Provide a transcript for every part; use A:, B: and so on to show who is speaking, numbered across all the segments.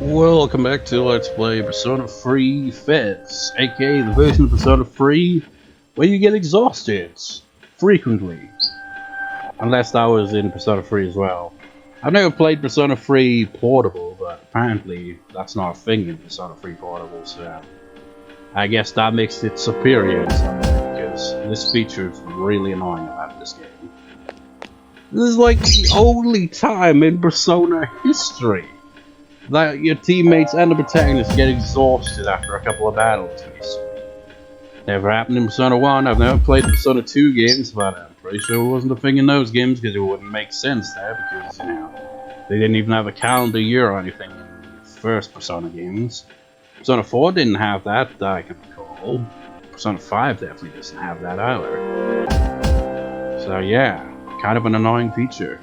A: Welcome back to Let's Play Persona 3 FES, aka the version of Persona 3 where you get exhausted frequently. Unless that was in Persona 3 as well. I've never played Persona 3 Portable, but apparently that's not a thing in Persona 3 Portable, so I guess that makes it superior in some way, because this feature is really annoying about this game. This is like the only time in Persona history that your teammates and the protagonist get exhausted after a couple of battles. Never happened in Persona 1, I've never played Persona 2 games, but I'm pretty sure it wasn't a thing in those games because it wouldn't make sense there, because, you know, they didn't even have a calendar year or anything in the first Persona games. Persona 4 didn't have that I can recall. Persona 5 definitely doesn't have that either. So yeah, kind of an annoying feature.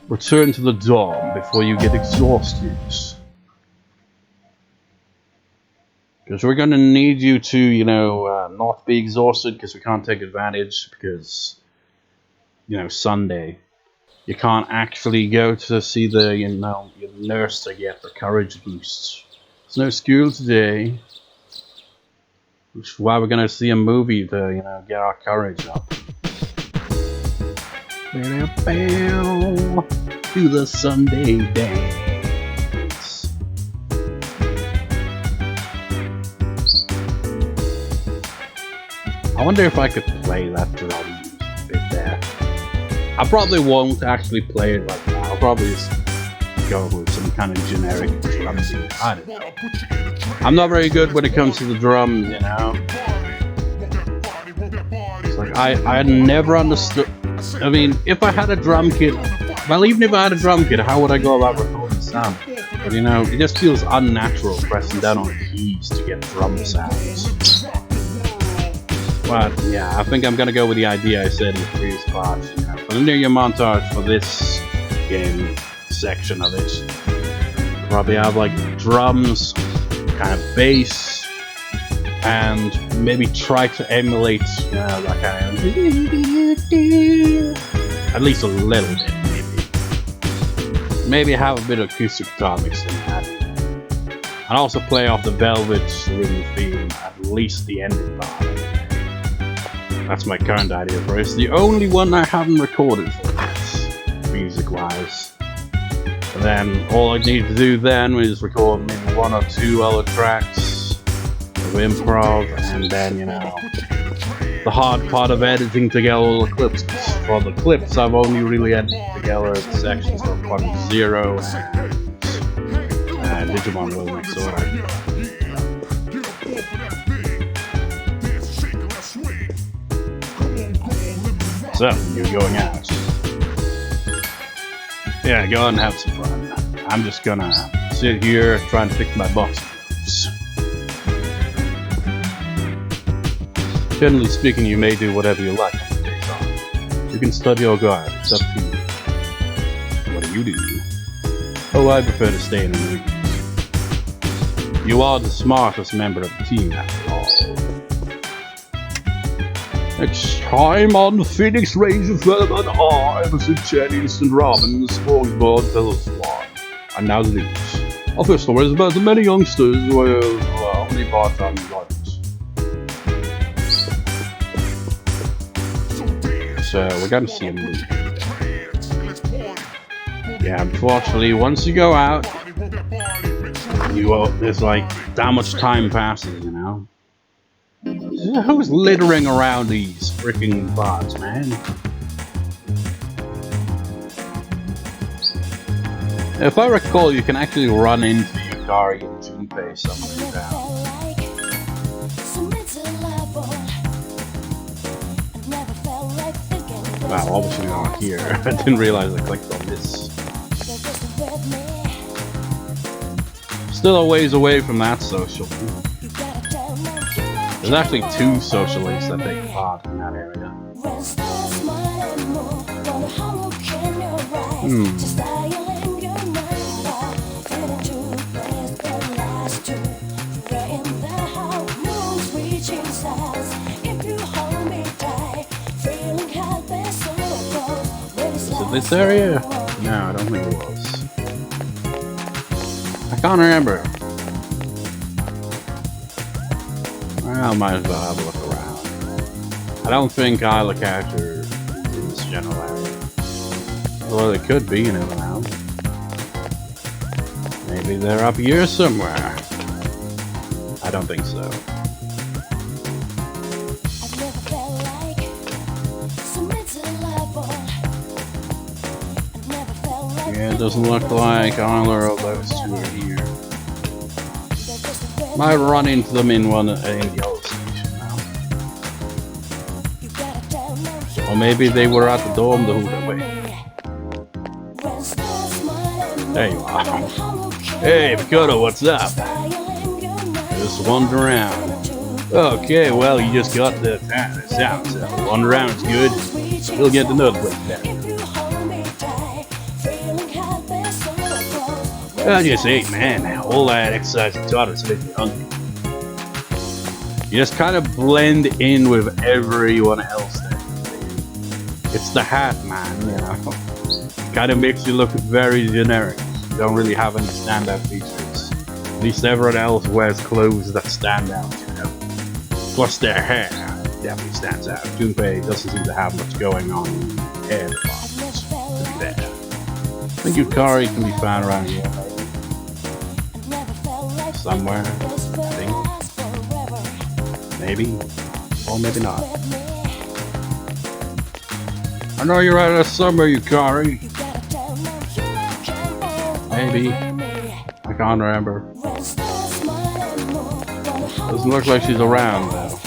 A: Return to the dorm before you get exhausted. Because we're going to need you to, you know, not be exhausted because we can't take advantage because, you know, Sunday. You can't actually go to see the, you know, your nurse to get the courage boost. There's no school today. Which is why we're going to see a movie to, you know, get our courage up. To the Sunday dance. I wonder if I could play that drum bit there. I probably won't actually play it like that. I'll probably just go with some kind of generic drum beat. I don't know. I'm not very good when it comes to the drums, you know. It's like I never understood. I mean, if I had a drum kit, well, even if I had a drum kit, how would I go about recording sound? But you know, it just feels unnatural pressing down on keys to get drum sounds. But yeah, I think I'm gonna go with the idea I said in the previous part. You know, for the New Year montage for this game section of it, probably have like drums, kind of bass, and maybe try to emulate, you know, that kind of, at least a little bit, maybe have a bit of acoustic guitar mixed in that, and also play off the Velvet Room theme, at least the ending part. That's my current idea for it. It's the only one I haven't recorded for this, music-wise. And then all I need to do then is record maybe one or two other tracks of improv, and then, you know, the hard part of editing together all the clips. For the clips, I've only really edited together the sections of Fucking Zero and Digimon Will Next Order. So, you're going out. Yeah, go out and have some fun. I'm just gonna sit here trying to fix my boxing gloves. Generally speaking, you may do whatever you like on the days off. You can study or go out, it's up to you. What do you do? Oh, I prefer to stay in the movies. You are the smartest member of the team, after all. Next time on the Phoenix Ranger Furman R, episode 10 Instant Ramen, the Smorgasbord Fellows Squad. And now the news. Our first story is about the many youngsters who have only part-time employment. So we're gonna see a movie. Yeah, unfortunately, once you go out, there's like that much time passes, you know. Who's littering around these freaking bars, man? If I recall, you can actually run into Yukari and Junpei somewhere down. Wow, obviously not here. I didn't realize I clicked on this. Still a ways away from that social. There's actually two social links that take part in that area. it this area? No, I don't think it was. I can't remember. Well, might as well have a look around. I don't think I look after in this general area. Well, it could be, you never know. Maybe they're up here somewhere. I don't think so. Yeah, it doesn't look like either of those two are here. Might run into them in the other station now. Or maybe they were at the dorm the whole way. There you are. Hey, Makoto, what's up? Just wander around. Okay, well, you just got the sound, so wander around is good. We'll get another place down. I just ate, man. All that exercise and taught us made me hungry. You just kind of blend in with everyone else there. It's the hat, man, you know. It kind of makes you look very generic. You don't really have any standout features. At least everyone else wears clothes that stand out, you know. Plus their hair definitely stands out. Junpei doesn't seem to have much going on in the hair department, to be fair. I think Yukari can be found around here. Somewhere, I think. Maybe, or maybe not. I know you're out of summer, Yukari. Maybe. I can't remember. Doesn't look like she's around though.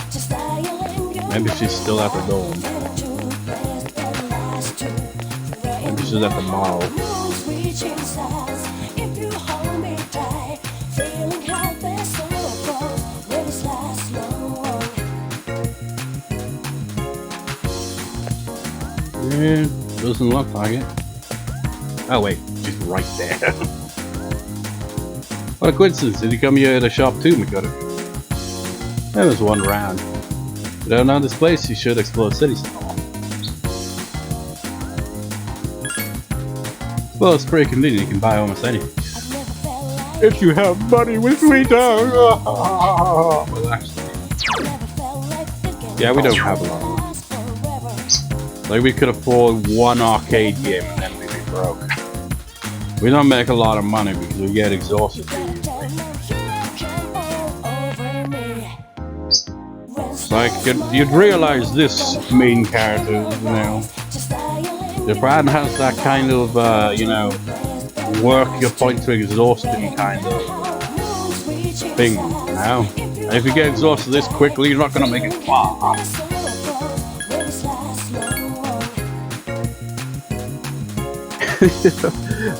A: Maybe she's still at the dorm. Maybe she's at the mall. Yeah, doesn't look like it. Oh wait, she's right there. What a coincidence, did you come here at the shop too, Makoto? There was one around. You don't know this place, you should explore the city small. Well, it's pretty convenient, you can buy almost anything. If you have money with me down. Well, actually. Yeah, we don't have a lot of money. Like, we could afford one arcade game and then we'd be broke. We don't make a lot of money because we get exhausted easily. Like, you'd realize this main character, you know, the brand has that kind of, you know, work your point to exhaustion kind of thing, you know? And if you get exhausted this quickly, you're not going to make it far.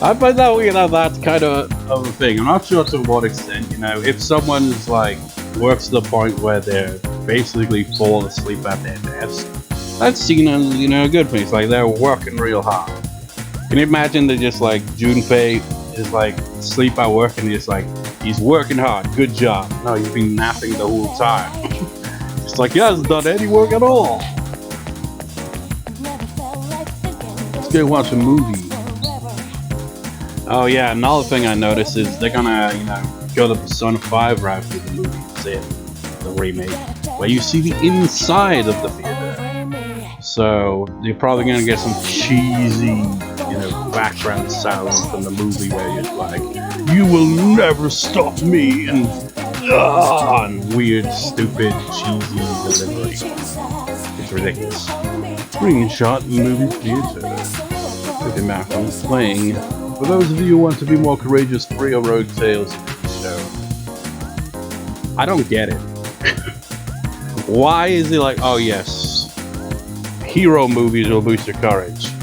A: I find that, you know, that's kind of a thing. I'm not sure to what extent, you know, if someone's like works to the point where they're basically fall asleep at their desk, that's seen as, you know, a good thing. It's like they're working real hard. Can you imagine that just like Junpei is like asleep at work and just like he's working hard, good job. No, he's been napping the whole time. It's like he hasn't done any work at all. Let's go watch a movie. Oh yeah, another thing I noticed is they're gonna, you know, go the Persona 5 route with the movie, the remake, where you see the inside of the theater. So you're probably gonna get some cheesy, you know, background sounds from the movie where you're like, "You will never stop me," and weird, stupid, cheesy delivery. It's ridiculous. Screenshot movie theater. Look at Malcolm's playing. For those of you who want to be more courageous, free or rogue tales of the show. I don't get it. Why is it like, oh yes, hero movies will boost your courage?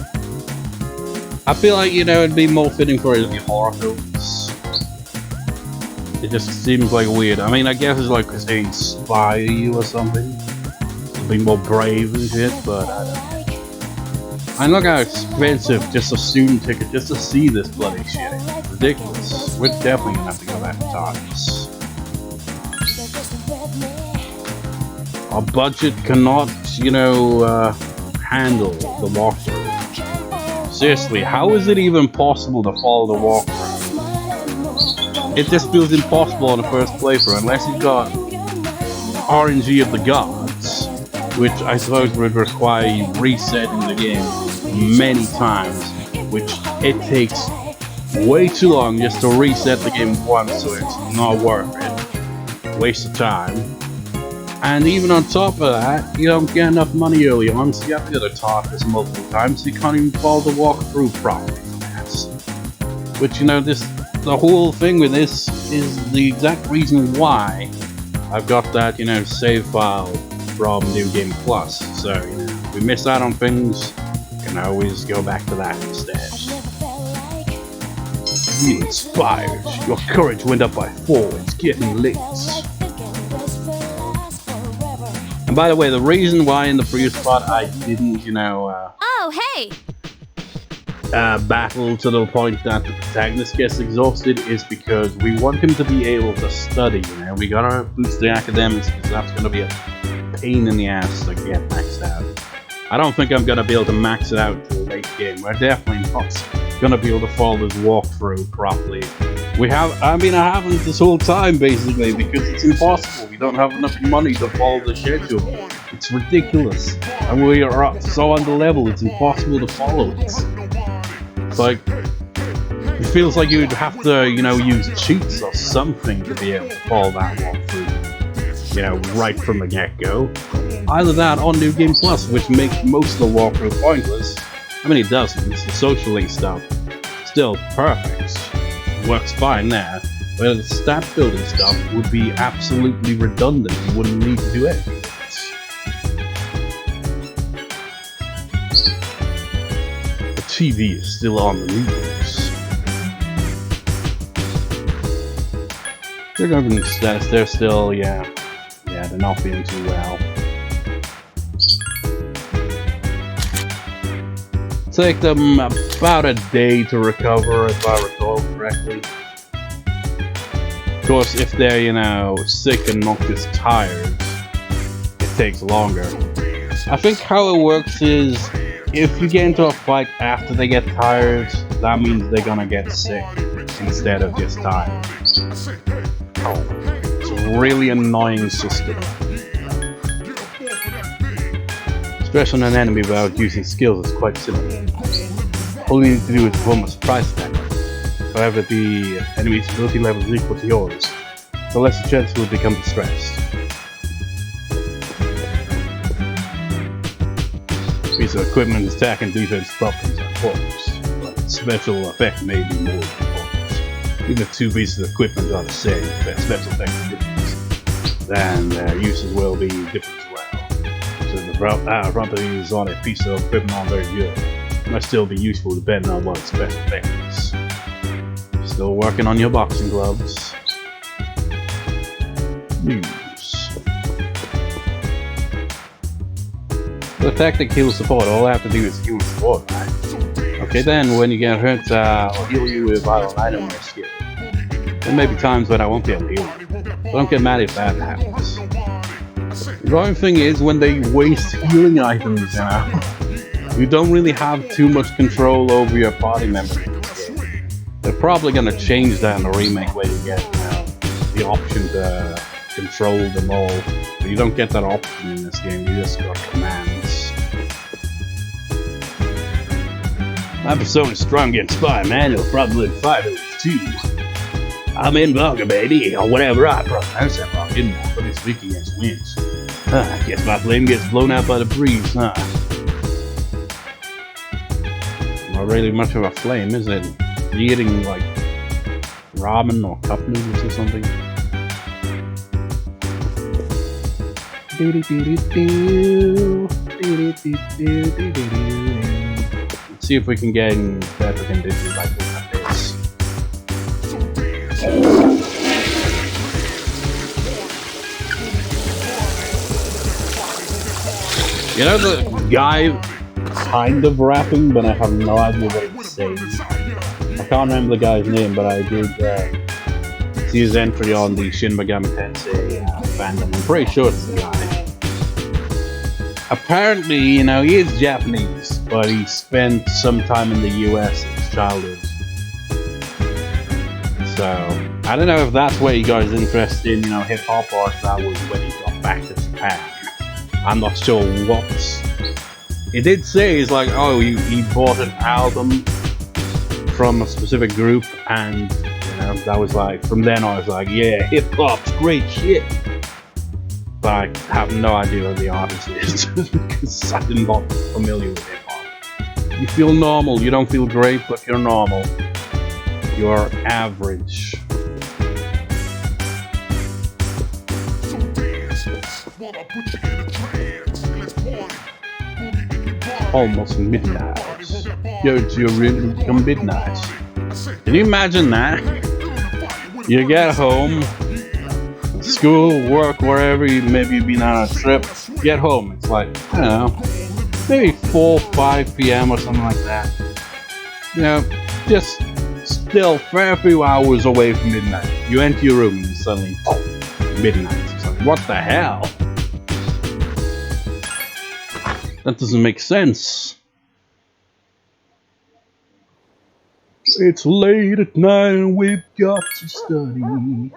A: I feel like, you know, it'd be more fitting for the horror films. It just seems like weird. I mean, I guess it's like because they inspire you or something. To be more brave and shit, but I don't know. And look how expensive just a student ticket just to see this bloody shit. It's ridiculous. We're definitely gonna have to go back to TARDIS. Our budget cannot, you know, handle the walkthrough. Seriously, how is it even possible to follow the walkthrough? It just feels impossible on the first playthrough unless you've got RNG of the gods, which I suppose would require you resetting the game many times, which it takes way too long just to reset the game once, so it's not worth it. Waste of time. And even on top of that, you don't get enough money early on, so you have to go to TARDIS multiple times, so you can't even follow the walkthrough properly. Which, you know, the whole thing with this is the exact reason why I've got that, you know, save file from New Game Plus. So, you know, if we miss out on things, you can always go back to that instead. You inspired. Your courage went up by 4. It's getting late. And by the way, the reason why in the previous part I didn't, you know,
B: oh, hey!
A: Battle to the point that the protagonist gets exhausted is because we want him to be able to study, you know. We gotta boost the academics because that's gonna be a pain in the ass to get maxed out. I don't think I'm gonna be able to max it out till late game. We're definitely not gonna be able to follow this walkthrough properly. I haven't this whole time basically because it's impossible. We don't have enough money to follow the schedule. It's ridiculous. And we are so under level, it's impossible to follow it. It's like, it feels like you'd have to, you know, use cheats or something to be able to follow that walkthrough, you know, right from the get-go. Either that or New Game Plus, which makes most of the walkthrough pointless. I mean, it doesn't. It's the social link stuff. Still perfect. Works fine there. But the stat building stuff would be absolutely redundant. You wouldn't need to do anything. The TV is still on the news. They're going to be status. They're still, yeah, they're not feeling too well. Take them about a day to recover, if I recall correctly. Of course, if they're, you know, sick and not just tired, it takes longer. I think how it works is, if you get into a fight after they get tired, that means they're gonna get sick instead of just tired. It's a really annoying system. Especially on an enemy without using skills is quite simple. All you need to do is perform a surprise attack. However, the enemy's ability level is equal to yours, so less chance will become distressed. Piece of equipment, attack and defense buttons are focused, but special effect may be more focused. Even if two pieces of equipment are the same, their special effects are different, then their uses will be different as well. So the properties on a piece of equipment aren't very good. Might still be useful depending on what its special effect is. Still working on your boxing gloves. News. The tactic heal support, all I have to do is heal support, right? Okay then, when you get hurt, I'll heal you with vital item or skill. There may be times when I won't be able to heal you, but don't get mad if that happens. The annoying thing is when they waste healing items, you know? You don't really have too much control over your party members. They're probably gonna change that in the remake where you get, you know, the option to control them all. But you don't get that option in this game, you just got commands. My persona is strong against fire, man. You'll probably fight it too. I'm in Vulgar, baby, or whatever I pronounce that wrong, didn't I? But it's weak against winds. I guess my flame gets blown out by the breeze, huh? Not really much of a flame, is it? You eating like ramen or cup noodles or something? Let's see if we can get in better conditions like this. You know the guy kind of rapping, but I have no idea what he's saying. I can't remember the guy's name, but I did see his entry on the Shin Megami Tensei fandom. I'm pretty sure it's the guy. Apparently, you know, he is Japanese, but he spent some time in the US in his childhood. So, I don't know if that's where he got his interest in, you know, hip-hop, or if that was when he got back to Japan. I'm not sure what. He did say, he's like, oh, he bought an album from a specific group, and, you know, that was like, from then on, I was like, yeah, hip-hop's great shit. But I have no idea who the artist is, because I'm not familiar with hip-hop. You feel normal, you don't feel great, but you're normal. You're average. Almost midnight. Yo, it's your room midnight. Can you imagine that? You get home, school, work, wherever, maybe you've been on a trip, get home, it's like, I don't know, maybe 4, 5 p.m. or something like that. You know, just still a fair few hours away from midnight. You enter your room and suddenly, oh, midnight. It's like, what the hell? That doesn't make sense. It's late at night and we've got to study.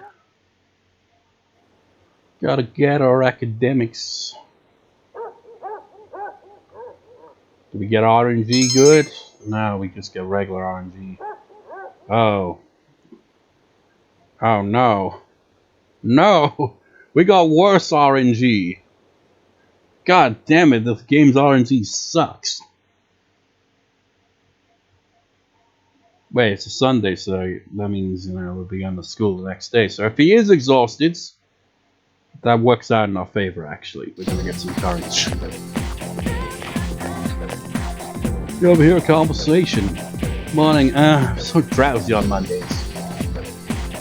A: Gotta get our academics. Do we get RNG good? No, we just get regular RNG. Oh. Oh no. No! We got worse RNG. God damn it, this game's RNG sucks. Wait, it's a Sunday, so that means, you know, we'll be on the school the next day. So if he is exhausted, that works out in our favor, actually. We're gonna get some courage. You over here, a conversation. Morning, I'm so drowsy on Mondays.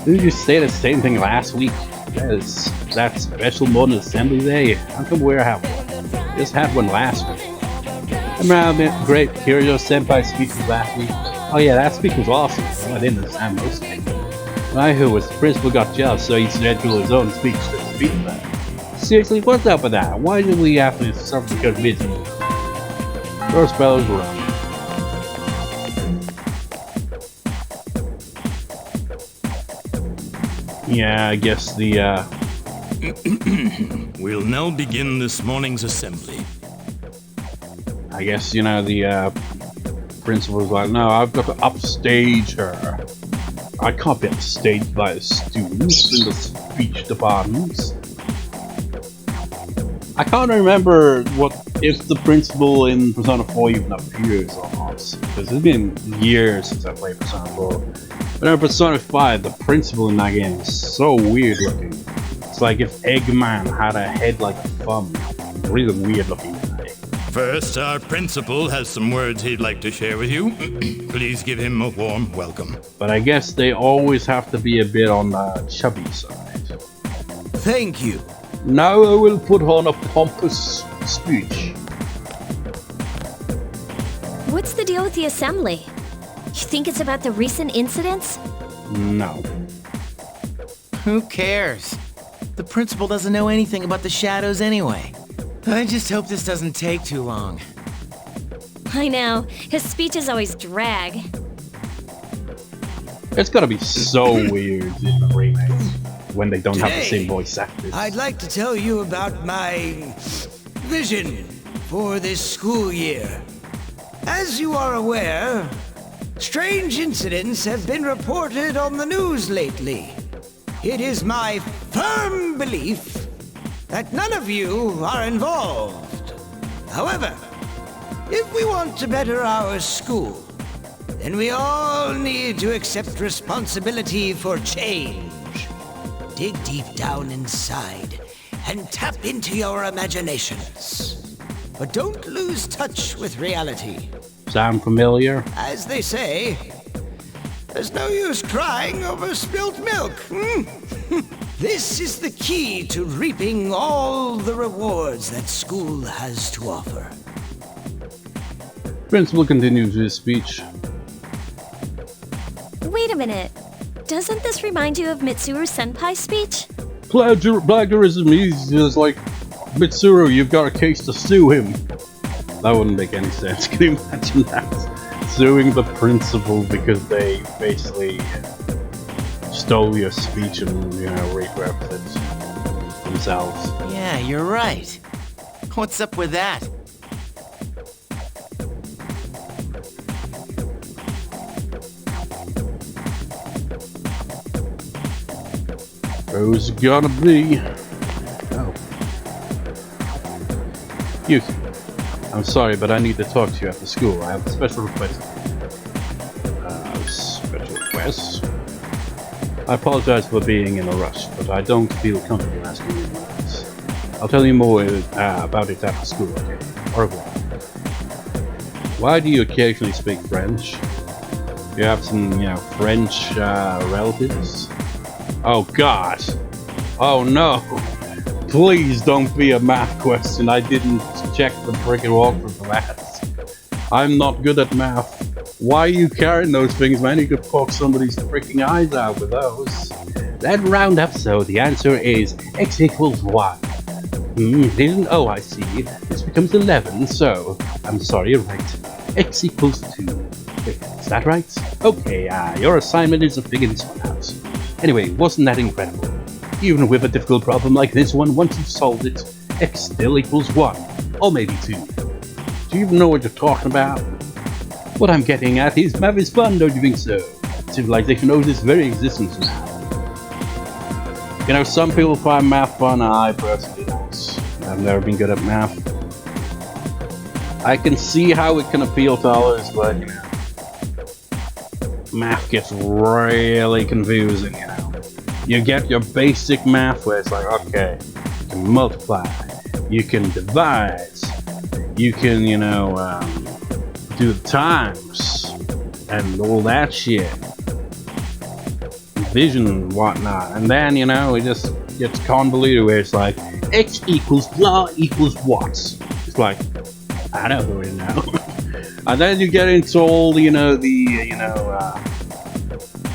A: Didn't you say the same thing last week? That special morning assembly day? How come we have one? Just had one last week. Remember how great Chariot Senpai speech was last week? Oh yeah, that speech was awesome. Well, I didn't understand most of it. I heard was the principal got jealous, so he scheduled his own speech to speak about it. Seriously, what's up with that? Why did we have to suffer because Mitsuru? Those fellows were wrong. Yeah, I guess the,
B: We'll now begin this morning's assembly.
A: I guess, you know, the, principal was like, no, I've got to upstage her. I can't be upstaged by the students in the speech departments. I can't remember if the principal in Persona 4 even appears or not, because it's been years since I played Persona 4. But in Persona 5, the principal in that game is so weird looking. It's like if Eggman had a head like a thumb. Really weird looking guy.
B: First, our principal has some words he'd like to share with you. Please give him a warm welcome.
A: But I guess they always have to be a bit on the chubby side.
C: Thank you.
A: Now I will put on a pompous speech.
D: What's the deal with the assembly? You think it's about the recent incidents?
A: No.
C: Who cares? The principal doesn't know anything about the shadows anyway. I just hope this doesn't take too long.
D: I know. His speeches always drag.
A: It's gotta be so weird in the remakes when they don't have the same voice actors.
C: I'd like to tell you about my vision for this school year. As you are aware, strange incidents have been reported on the news lately. It is my firm belief that none of you are involved. However, if we want to better our school, then we all need to accept responsibility for change. Dig deep down inside and tap into your imaginations. But don't lose touch with reality.
A: Sound familiar?
C: As they say, there's no use crying over spilt milk. This is the key to reaping all the rewards that school has to offer.
A: Principal continues his speech.
D: Wait a minute. Doesn't this remind you of Mitsuru Senpai's speech?
A: Plagiarism is just like Mitsuru, you've got a case to sue him. That wouldn't make any sense. Can you imagine that? Suing the principal because they basically stole your speech and, you know, repurposed it themselves.
E: Yeah, you're right. What's up with that?
A: Who's it gonna be? Oh. Yuko, I'm sorry, but I need to talk to you after school. I have a special request. Special request? I apologize for being in a rush, but I don't feel comfortable asking you this. I'll tell you more about it after school, okay? Au revoir. Why do you occasionally speak French? Do you have some, you know, French relatives? Oh God! Oh no! Please don't be a math question. I didn't check the freaking walkthrough for that. I'm not good at math. Why are you carrying those things, man? You could poke somebody's freaking eyes out with those. That round up, so the answer is x equals 1. Then, oh, I see. This becomes 11, so I'm sorry, you're right. X equals 2. Wait, is that right? Okay, your assignment is to figure this one out. Anyway, wasn't that incredible? Even with a difficult problem like this one, once you've solved it, x still equals 1. Or maybe 2. Do you even know what you're talking about? What I'm getting at is math is fun, don't you think so? Civilization owes its very existence now. You know, some people find math fun, I personally don't. I've never been good at math. I can see how it can appeal to others, but, you know, math gets really confusing, you know. You get your basic math where it's like, okay, you can multiply, you can divide, you can, you know, do the times, and all that shit. Division and whatnot. And then, you know, it just gets convoluted where it's like, x equals blah equals what? It's like, I don't really know. And then you get into all, you know, the,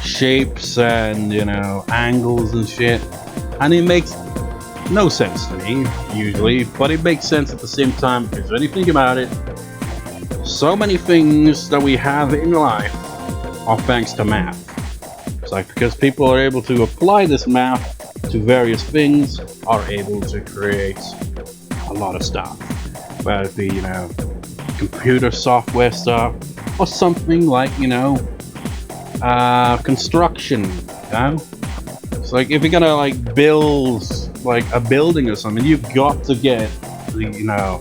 A: shapes and, you know, angles and shit. And it makes no sense to me, usually, but it makes sense at the same time, because when you think about it, so many things that we have in life are thanks to math. It's like, because people are able to apply this math to various things, are able to create a lot of stuff. Whether it be, you know, computer software stuff, or something like, you know, construction, you know? It's like, if you're gonna, like, build, like, a building or something, you've got to get, you know,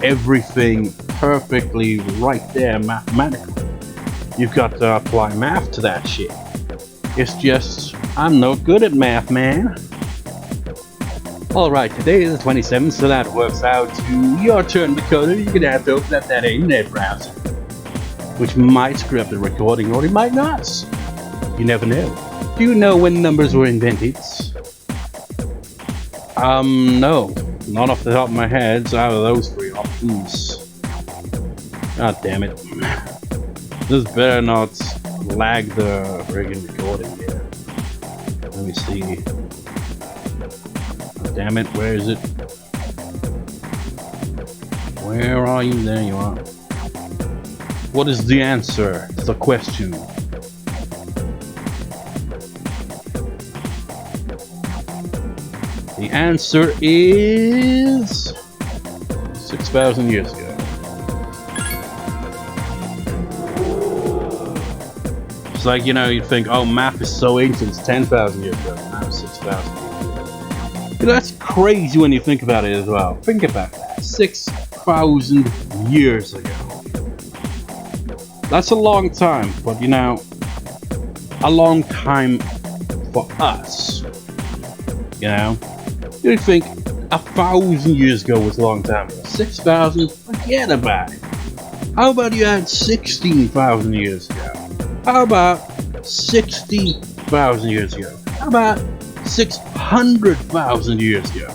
A: everything perfectly right there mathematically. You've got to apply math to that shit. It's just, I'm no good at math, man. Alright, today is the 27th, so that works out to your turn, Dakota. You're gonna have to open up that internet browser, which might screw up the recording, or it might not. You never know. Do you know when numbers were invented? No. Not off the top of my head, so out of those 3 options. God damn it. This better not lag the friggin' recording here. Let me see. Oh, damn it, where is it? Where are you? There you are. What is the answer? It's the question. The answer is 6,000 years ago. It's like, you know, you'd think, oh, math is so ancient, it's 10,000 years ago. Now 6,000 years ago. You know, that's crazy when you think about it as well. Think about that. 6,000 years ago. That's a long time, but, you know, a long time for us. You know? You'd think 1,000 years ago was a long time ago. 6,000? Forget about it. How about you had 16,000 years ago? How about 60,000 years ago? How about 600,000 years ago?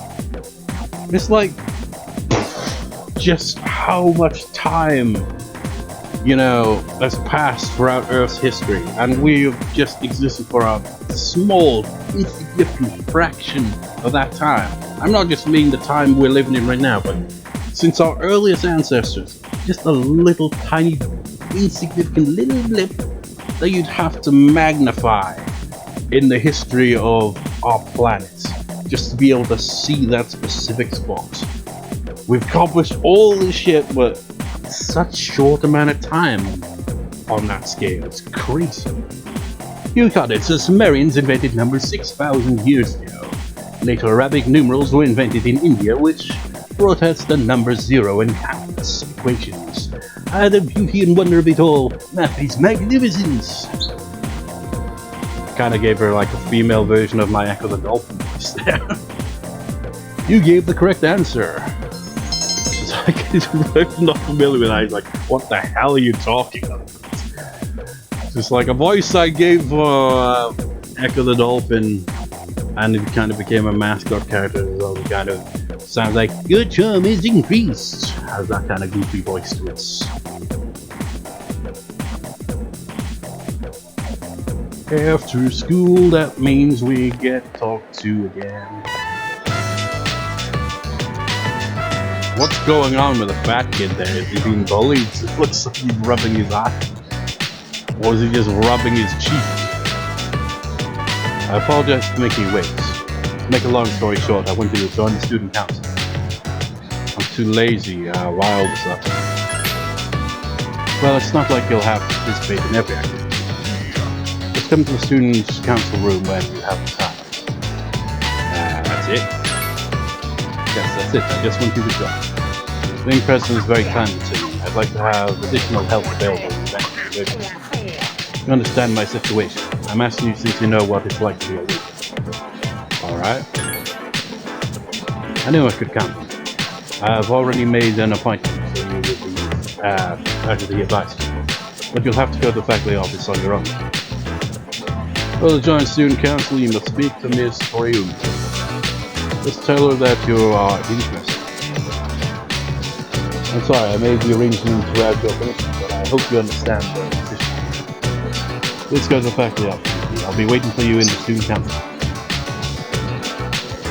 A: It's like, just how much time you know, that's passed throughout Earth's history, and we've just existed for a small, insignificant fraction of that time. I'm not just meaning the time we're living in right now, but since our earliest ancestors, just a little tiny, insignificant little blip that you'd have to magnify in the history of our planet, just to be able to see that specific spot. We've accomplished all this shit, but such short amount of time on that scale. It's crazy. You got it. The Sumerians invented numbers 6,000 years ago. Later Arabic numerals were invented in India, which brought us the number 0 and countless equations. The beauty and wonder of it all, math is magnificence. Kinda gave her like a female version of my Echo the Dolphin voice there. You gave the correct answer. She's like, I'm not familiar with that. He's like, what the hell are you talking about? It's just like a voice I gave for Echo the Dolphin, and it kind of became a mascot character as well. It kind of sounds like, your charm is increased. Has that kind of goofy voice to it. After school, that means we get talked to again. What's going on with the fat kid there? Is he being bullied? It looks like he's rubbing his eye. Or is he just rubbing his cheek? I apologize for making you wait. To make a long story short, I went to join the student council. I'm too lazy, wild or something. Well, it's not like you'll have to participate in every activity. Just come to the student council room when you have the time. That's it? Yes, that's it. I just want you to join. Being president is very kind to me. I'd like to have additional help available in the You understand my situation. I'm asking you since you know what it's like to be a leader. Alright? I knew I could count. I've already made an appointment, so you will be after the advice. But you'll have to go to the faculty office on your own. For the joint student council, you must speak to Miss Ryun. Just tell her that you are interested. I'm sorry, I made the arrangement without your permission, but I hope you understand the decision. Let's go to the faculty office. I'll be waiting for you in the student council.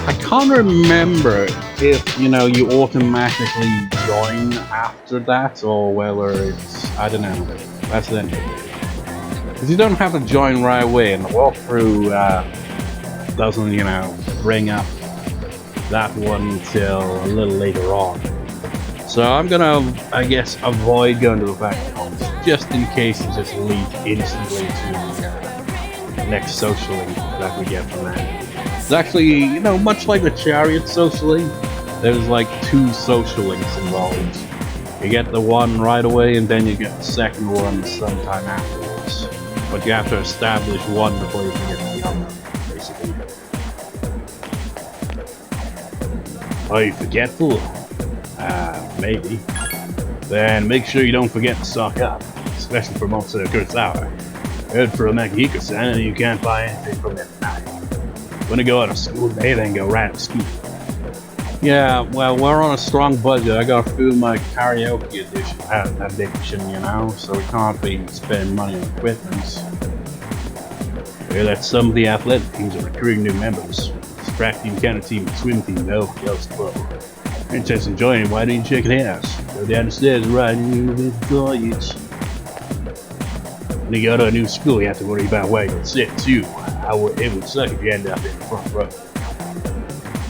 A: I can't remember if, you know, you automatically join after that, or whether it's, I don't know, that's the end. Because you don't have to join right away, and the walkthrough doesn't, you know, bring up that one until a little later on. So I'm gonna, I guess, avoid going to the faculty office, just in case it just leads instantly to the next social link that we get from that. It's actually, you know, much like the Chariot social link, there's like 2 social links involved. You get the one right away, and then you get the second one sometime afterwards. But you have to establish one before you can get the other, basically. Are you forgetful? Maybe. Then make sure you don't forget to stock up, especially for Monster Kurosawa. Heard from Makihiko-san, you can't buy anything from him tonight. Wanna go on a school day, then go right to school. Yeah, well, we're on a strong budget. I gotta fill my karaoke addiction, you know, so we can't be spending money on equipment. Well, that's some of the athletic teams are recruiting new members. Track team, counter team, swim team, no, else club. Interest in joining, why don't you check it out? Go down the stairs right in the college. When you go to a new school, you have to worry about where you'll sit too. It would suck if you end up in the front row.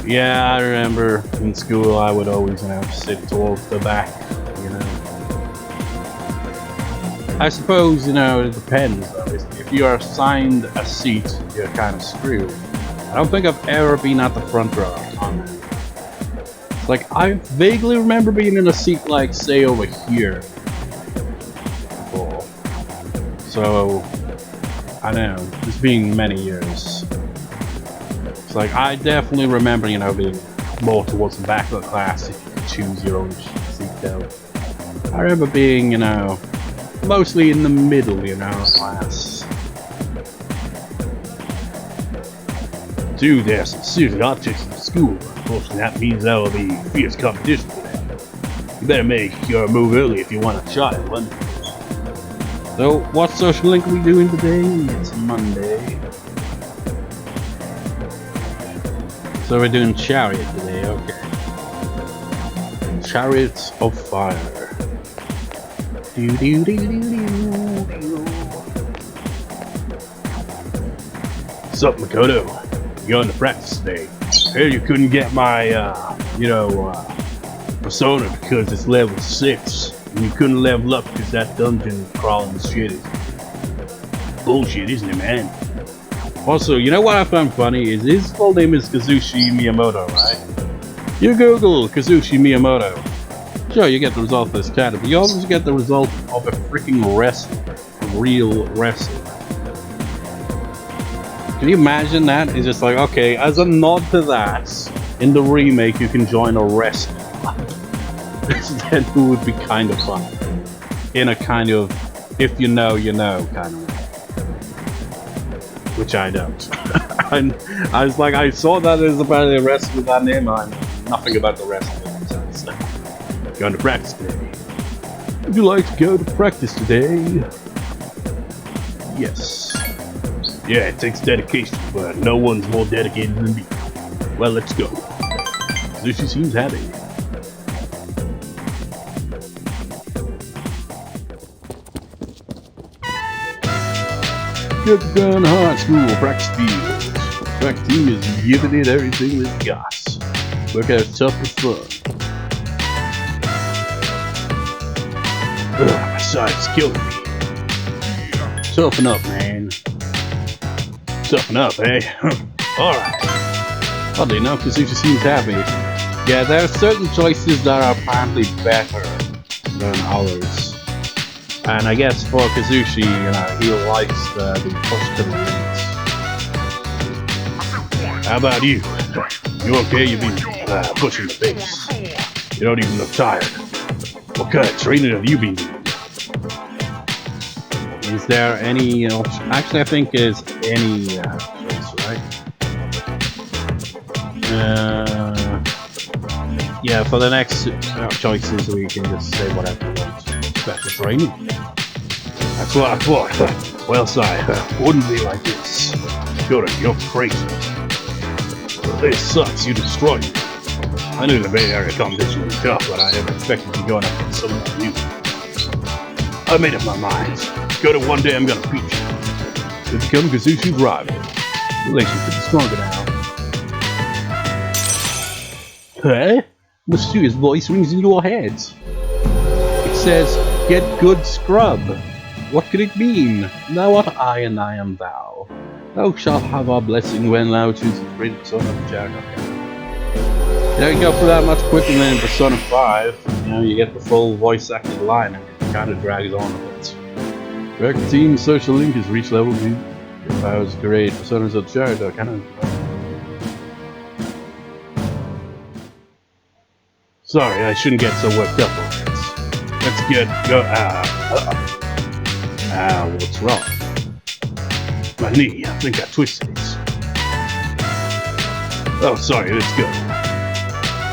A: Yeah, I remember in school I would always, you know, sit towards the back, you know. I suppose, you know, it depends though. If you are assigned a seat, you're kind of screwed. I don't think I've ever been at the front row on that. Like, I vaguely remember being in a seat like, say, over here before. So, I don't know, it's been many years. It's like, I definitely remember, you know, being more towards the back of the class if you could choose your own seat though. I remember being, you know, mostly in the middle, you know, of class. Dude, there's some serious objects in school. Unfortunately, that means there will be fierce competition for them. You better make your move early if you want a shot at one. So, what social link are we doing today? It's Monday. So we're doing Chariot today, okay. Chariots of Fire. What's up, Makoto? You're going to practice today. Heard you couldn't get my, persona because it's level 6. And you couldn't level up because that dungeon crawling shit is bullshit, isn't it, man? Also, you know what I found funny is his full name is Kazushi Miyamoto, right? You Google Kazushi Miyamoto. Sure, you get the result of this cat, but you also get the result of a freaking wrestler. A real wrestler. Can you imagine that? It's just like, okay, as a nod to that, in the remake you can join a wrestling club. That would be kind of fun. In a kind of, if you know, you know kind of way. Which I don't. I was like, I saw that as about a wrestler with that name, I know nothing about the wrestling. So, going to practice today. Would you like to go to practice today? Yes. Yeah, it takes dedication, but no one's more dedicated than me. Well, let's go. Kazushi seems happy. Get the gun high school practice field. Track team is giving it everything they've got. Work out tough but fun. Ugh, my side's killing me. Toughen up, man. Toughen up, eh? Alright. Oddly enough, Kazushi seems happy. Yeah, there are certain choices that are apparently better than others. And I guess for Kazushi, he likes the push to the limits. How about you? You okay? You've been pushing the pace. You don't even look tired. What kind of training have you been doing? Is there any option? Actually, I think it's any choice, right? Yeah, for the next choices, we can just say whatever we want. Better training. That's what I thought. Well, side, wouldn't be like this. You're crazy. Well, this sucks. You destroyed me. I knew the Bay Area competition was tough, but I never expected you going up against someone new. I made up my mind. Go to one day I'm gonna beat you. To become Kazushi's rival. Relationship is stronger now. Huh? Mysterious voice rings in your head. It says, get good scrub. What could it mean? Thou art I and I am thou. Thou shalt have our blessing when thou choose the great Persona of Chariot. There you go, for that much quicker than in Persona 5. You get the full voice acted line and it kind of drags on a bit. Correct team social link has reached level 2. Your powers create Personas of Chariot are kind of... Sorry, I shouldn't get so worked up on this. Let's go. What's wrong? My knee, I think I twisted it. Oh, sorry, let's go.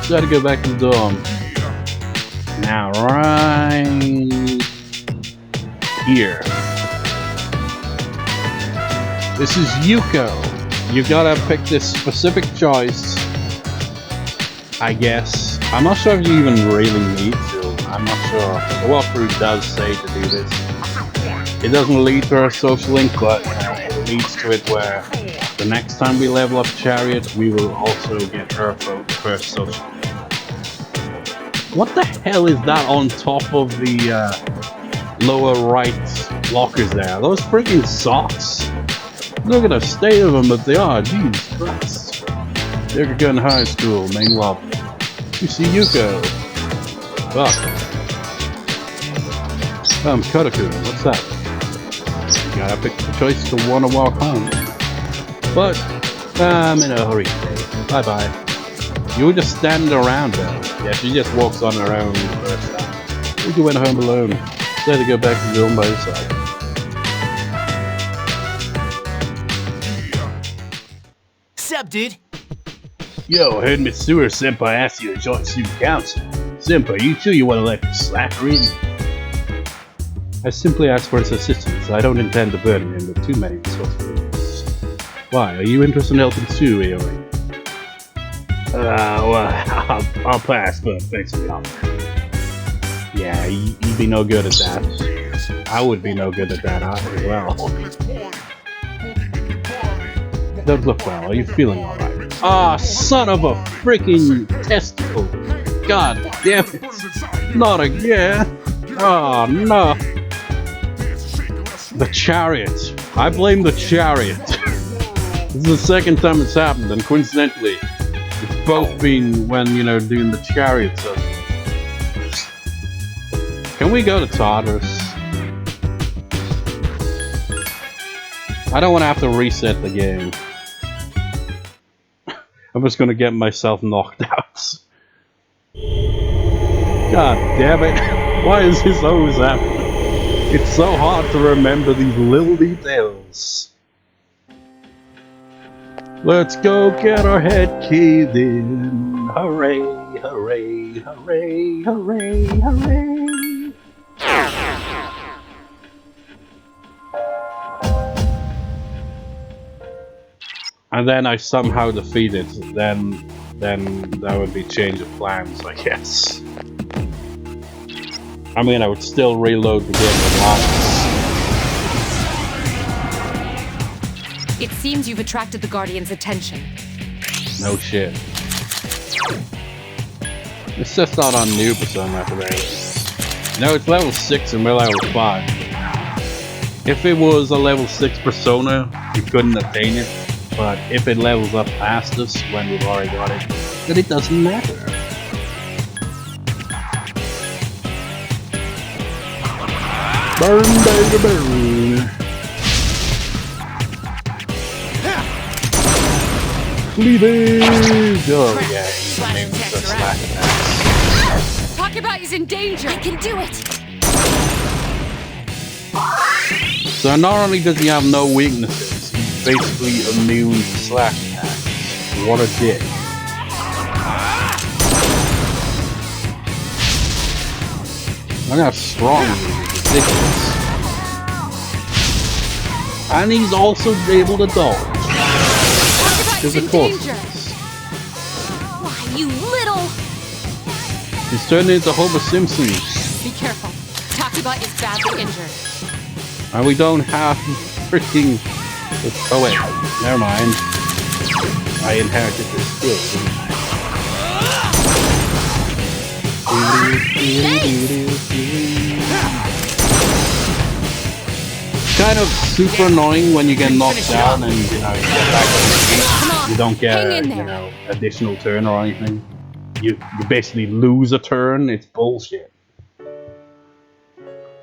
A: Gotta go back to the dorm. Now, right here. This is Yuko. You gotta pick this specific choice, I guess. I'm not sure if you even really need to. I'm not sure. The walkthrough does say to do this. It doesn't lead to a social link, but it leads to it where the next time we level up Chariot, we will also get her first social link. What the hell is that on top of the lower right lockers there? Are those freaking socks? Look at the state of them, but they are. Jesus Christ. They're going to high school, main lobby. You see Yuko. Fuck. Kotaku, what's that? You gotta pick the choice to wanna walk home. But, I'm in a hurry today. Bye bye. You were just standing around though. Yeah, she just walks on her own the first time. You went home alone. So to go back to the dorm by yourself.
E: Sup, dude?
A: Yo, I heard Mitsuru senpai asked you to join student council. Senpai, you sure you want to let the slacker in? I simply asked for his assistance. I don't intend to burden him with too many responsibilities. Why? Are you interested in helping too, Aoi? Well, I'll pass, but thanks for the offer. Yeah, you'd be no good at that. I would be no good at that as well. Don't look well. Are you feeling alright? Ah, son of a freaking testicle! God damn it! Not again! Oh no! The Chariot. I blame the Chariot. This is the second time it's happened, and coincidentally, it's both been when, you know, doing the Chariot stuff. Can we go to Tartarus? I don't want to have to reset the game. I'm just gonna get myself knocked out. God damn it. Why is this always happening? It's so hard to remember these little details. Let's go get our head keyed in. Hooray, hooray, hooray, hooray, hooray. And then I somehow defeat it, then that would be change of plans, I guess. I mean, I would still reload the game once.
F: It seems you've attracted the Guardian's attention.
A: No shit. It's just not on new Persona today. No, it's level 6 and we're level 5. If it was a level 6 Persona, you couldn't attain it. But if it levels up past us when we've already got it, then it doesn't matter. Burn, baby, burn. Cleavage! Oh yeah, he's named the slack attacks.
F: Talk about he's in danger.
D: I can do it.
A: So not only does he have no weaknesses, he's basically immune to slack attacks. What a dick. Look how strong he is, it's ridiculous. And he's also able to dodge. Because of course.
D: Why, you little...
A: He's turned into Homer Simpson.
F: Be careful. Takuba is badly injured.
A: And we don't have freaking... Oh wait, never mind. I inherited this skill. Kind of super annoying when you get knocked down and, you know, you get back on your feet. You don't get a, you know, additional turn or anything. You basically lose a turn. It's bullshit.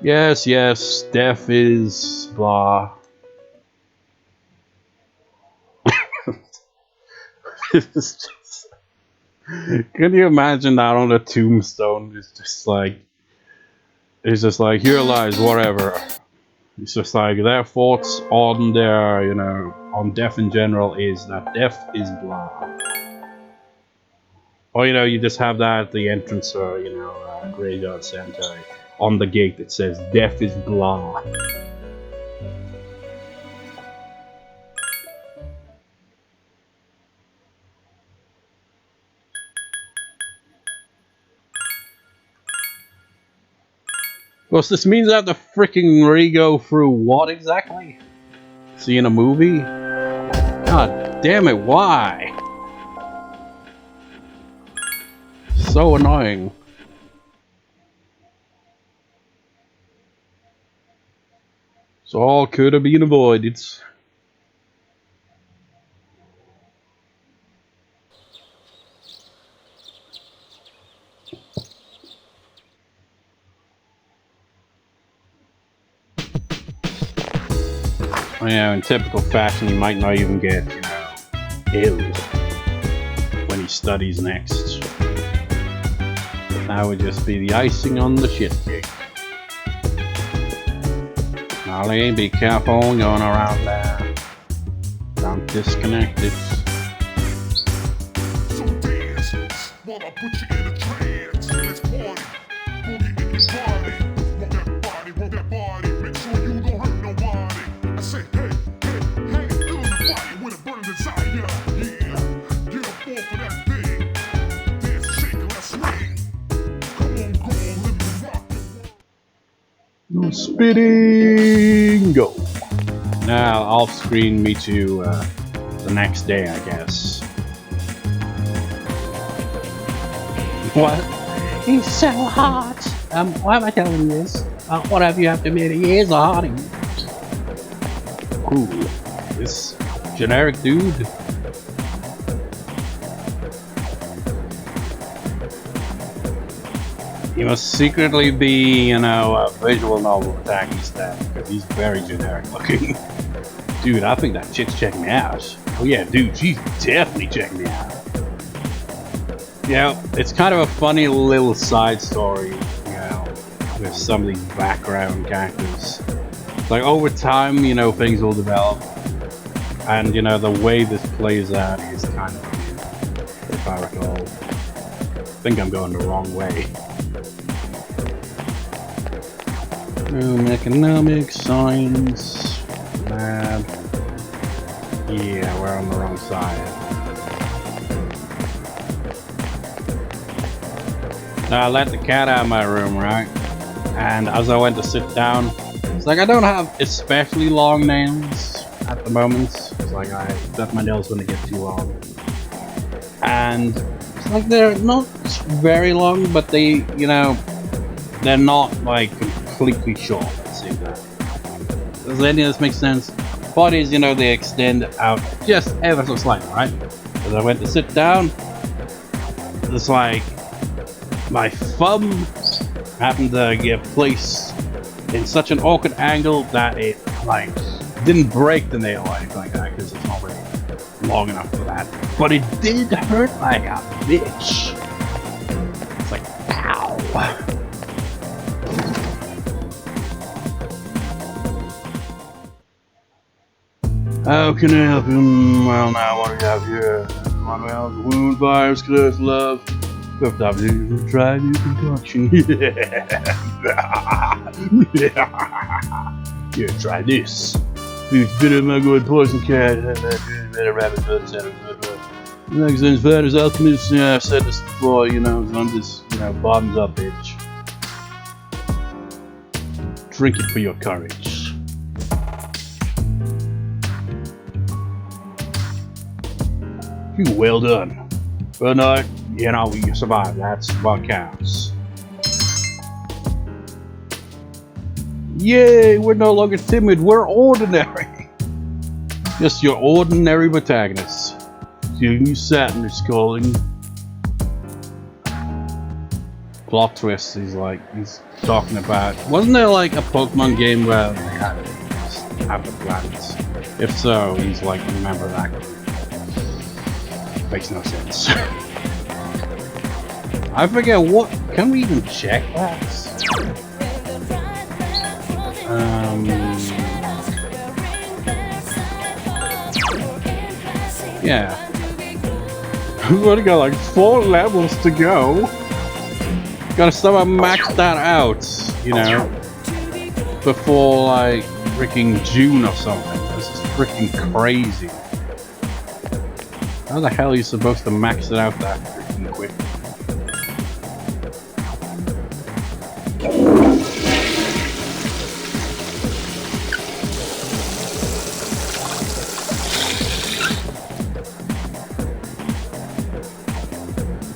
A: Yes, yes, death is blah. It's just, can you imagine that on a tombstone? It's just like here lies whatever. It's just like their thoughts on their, you know, on death in general is that death is blah. Or, you know, you just have that at the entrance or, you know, graveyard cemetery. On the gate it says death is blah. Of course, this means I have to freaking re-go through what exactly? See in a movie? God damn it, why? So annoying. So all could have been avoided. You know, in typical fashion, he might not even get, you know, ill when he studies next. But that would just be the icing on the shit cake. Ollie, be careful going around there. Don't disconnect it.
G: So dance while I put you in a trance. Let's party. Boogie in your body. Rock that body, rock that body.
A: No spitting! Go! Now, off screen, me to the next day, I guess. What? He's so hot! Why am I telling you this? Whatever you have to admit, he is a hottie. Cool. This generic dude. He must secretly be, you know, a visual novel protagonist then, because he's very generic looking. Dude, I think that chick's checking me out. Oh yeah, dude, she's definitely checking me out. Yeah, it's kind of a funny little side story, you know, with some of these background characters. Like, over time, you know, things will develop. And, you know, the way this plays out is kind of weird, if I recall. I think I'm going the wrong way. Economics, science, lab. Yeah, we're on the wrong side. Now I let the cat out of my room, right? And as I went to sit down, it's like I don't have especially long nails at the moment. It's like I thought my nails were gonna get too long. And it's like they're not very long, but they, you know, they're not like completely short, let's say that. Does any of this make sense? Bodies, you know, they extend out just ever so slightly, right? As I went to sit down, it's like my thumb happened to get placed in such an awkward angle that it, like, didn't break the nail or anything like that, because it's not really long enough for that. But it did hurt like a bitch. It's like, ow. How can I help him? Well, now what do you have here? Manuel, wound, virus, curse, love. First off, you try new concoction. Here, try this. It's bitter, my good poison cat. Better rabbit foot, etc. Next thing's fat as alchemist. Yeah, I've said this before, you know, so I'm just, you know, bottoms up, bitch. Drink it for your courage. Well done. But no, you know, you survived. That's what counts. Yay! We're no longer timid. We're ordinary. Just your ordinary protagonists. New Saturn is calling. Plot twist. He's talking about. Wasn't there like a Pokemon game where they had the planets? If so, he's like, remember that. Makes no sense. I forget what. Can we even check that? Yeah. We've only got like 4 levels to go. Gotta somehow max that out, you know, before like freaking June or something. This is freaking crazy. How the hell are you supposed to max it out that freaking quick?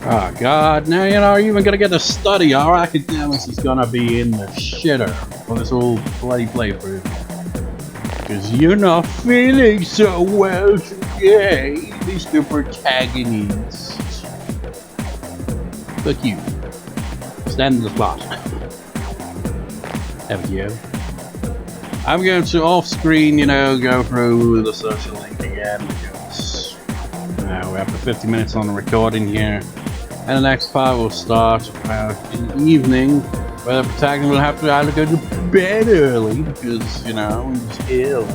A: Oh god, now you know, are you even gonna get to study? Our academics is gonna be in the shitter for this whole bloody playthrough. Cause you're not feeling so well today, Mr. Protagonist. Fuck you. Stand in the spot. Have you? I'm going to off screen, you know, go through the social link again because we're after 50 minutes on the recording here. And the next part will start about in the evening, where the protagonist will have to either go to bed early because, you know, he's ill.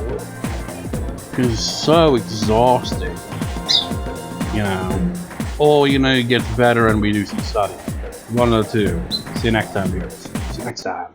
A: Because he's so exhausted. You know. Or, you know, he gets better and we do some study. One of the two. See you next time, viewers. See you next time.